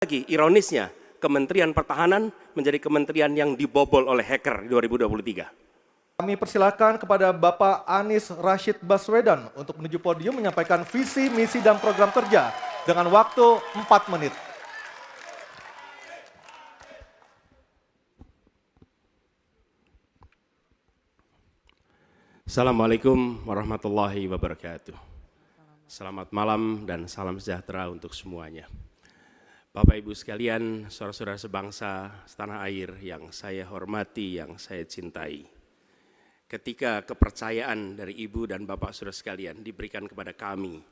Lagi ironisnya, Kementerian Pertahanan menjadi kementerian yang dibobol oleh hacker di 2023. Kami persilakan kepada Bapak Anies Rashid Baswedan untuk menuju podium menyampaikan visi, misi, dan program kerja dengan waktu 4 menit. Assalamualaikum warahmatullahi wabarakatuh. Selamat malam dan salam sejahtera untuk semuanya. Bapak Ibu sekalian, saudara-saudara sebangsa setanah air yang saya hormati, yang saya cintai. Ketika kepercayaan dari Ibu dan Bapak saudara sekalian diberikan kepada kami,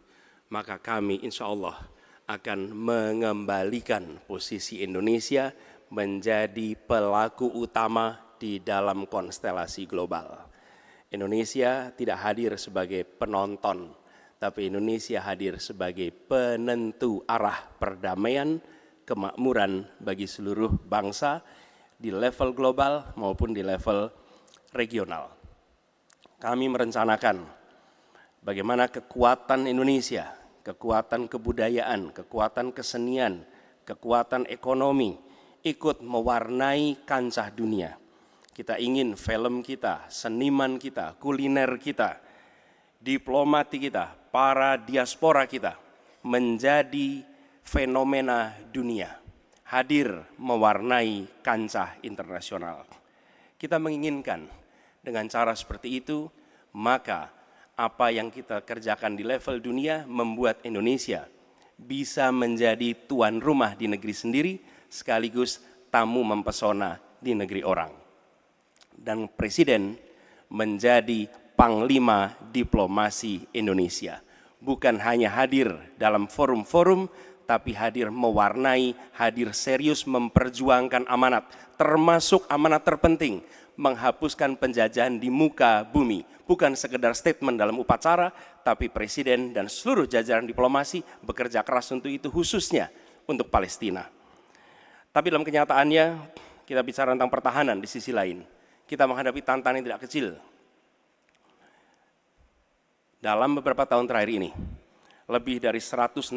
maka kami insya Allah akan mengembalikan posisi Indonesia menjadi pelaku utama di dalam konstelasi global. Indonesia tidak hadir sebagai penonton, tapi Indonesia hadir sebagai penentu arah perdamaian, kemakmuran bagi seluruh bangsa di level global maupun di level regional. Kami merencanakan bagaimana kekuatan Indonesia, kekuatan kebudayaan, kekuatan kesenian, kekuatan ekonomi ikut mewarnai kancah dunia. Kita ingin film kita, seniman kita, kuliner kita, diplomati kita, para diaspora kita menjadi fenomena dunia, hadir mewarnai kancah internasional. Kita menginginkan dengan cara seperti itu, maka apa yang kita kerjakan di level dunia membuat Indonesia bisa menjadi tuan rumah di negeri sendiri sekaligus tamu mempesona di negeri orang. Dan Presiden menjadi Panglima Diplomasi Indonesia. Bukan hanya hadir dalam forum-forum, tapi hadir mewarnai, hadir serius memperjuangkan amanat, termasuk amanat terpenting, menghapuskan penjajahan di muka bumi. Bukan sekedar statement dalam upacara, tapi Presiden dan seluruh jajaran diplomasi bekerja keras untuk itu, khususnya untuk Palestina. Tapi dalam kenyataannya, kita bicara tentang pertahanan di sisi lain. Kita menghadapi tantangan yang tidak kecil. Dalam beberapa tahun terakhir ini, lebih dari 160.000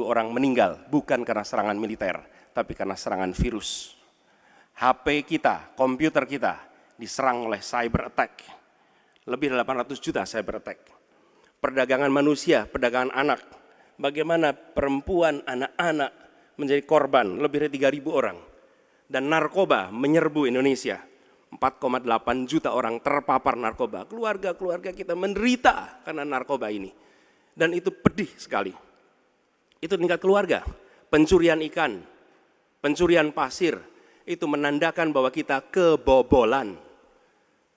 orang meninggal, bukan karena serangan militer, tapi karena serangan virus. HP kita, komputer kita, diserang oleh cyber attack. Lebih dari 800 juta cyber attack. Perdagangan manusia, perdagangan anak. Bagaimana perempuan, anak-anak menjadi korban, lebih dari 3.000 orang. Dan narkoba menyerbu Indonesia. 4,8 juta orang terpapar narkoba. Keluarga-keluarga kita menderita karena narkoba ini. Dan itu pedih sekali. Itu tingkat keluarga. Pencurian ikan, pencurian pasir, itu menandakan bahwa kita kebobolan.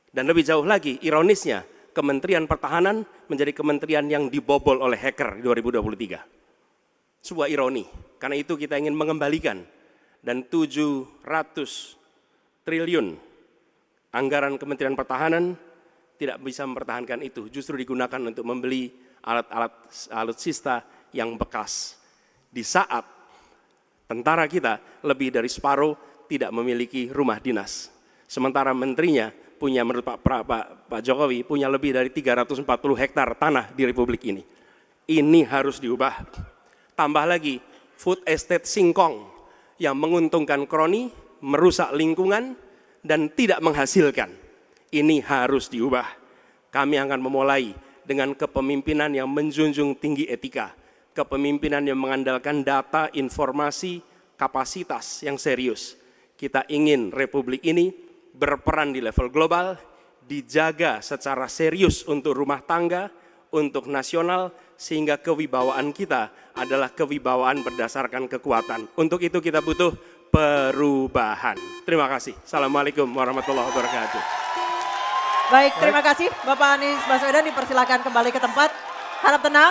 Dan lebih jauh lagi, ironisnya, Kementerian Pertahanan menjadi kementerian yang dibobol oleh hacker di 2023. Sebuah ironi, karena itu kita ingin mengembalikan. Dan 700 triliun anggaran Kementerian Pertahanan tidak bisa mempertahankan itu, justru digunakan untuk membeli alat-alat alutsista yang bekas. Di saat tentara kita lebih dari separuh tidak memiliki rumah dinas. Sementara menterinya punya, menurut Pak Jokowi, punya lebih dari 340 hektar tanah di Republik ini. Ini harus diubah. Tambah lagi, food estate singkong yang menguntungkan kroni, merusak lingkungan, dan tidak menghasilkan. Ini harus diubah. Kami akan memulai dengan kepemimpinan yang menjunjung tinggi etika, kepemimpinan yang mengandalkan data, informasi, kapasitas yang serius. Kita ingin Republik ini berperan di level global, dijaga secara serius untuk rumah tangga, untuk nasional, sehingga kewibawaan kita adalah kewibawaan berdasarkan kekuatan. Untuk itu kita butuh perubahan. Terima kasih. Assalamualaikum warahmatullahi wabarakatuh. Baik, terima kasih Bapak Anies Baswedan, dipersilakan kembali ke tempat. Harap tenang.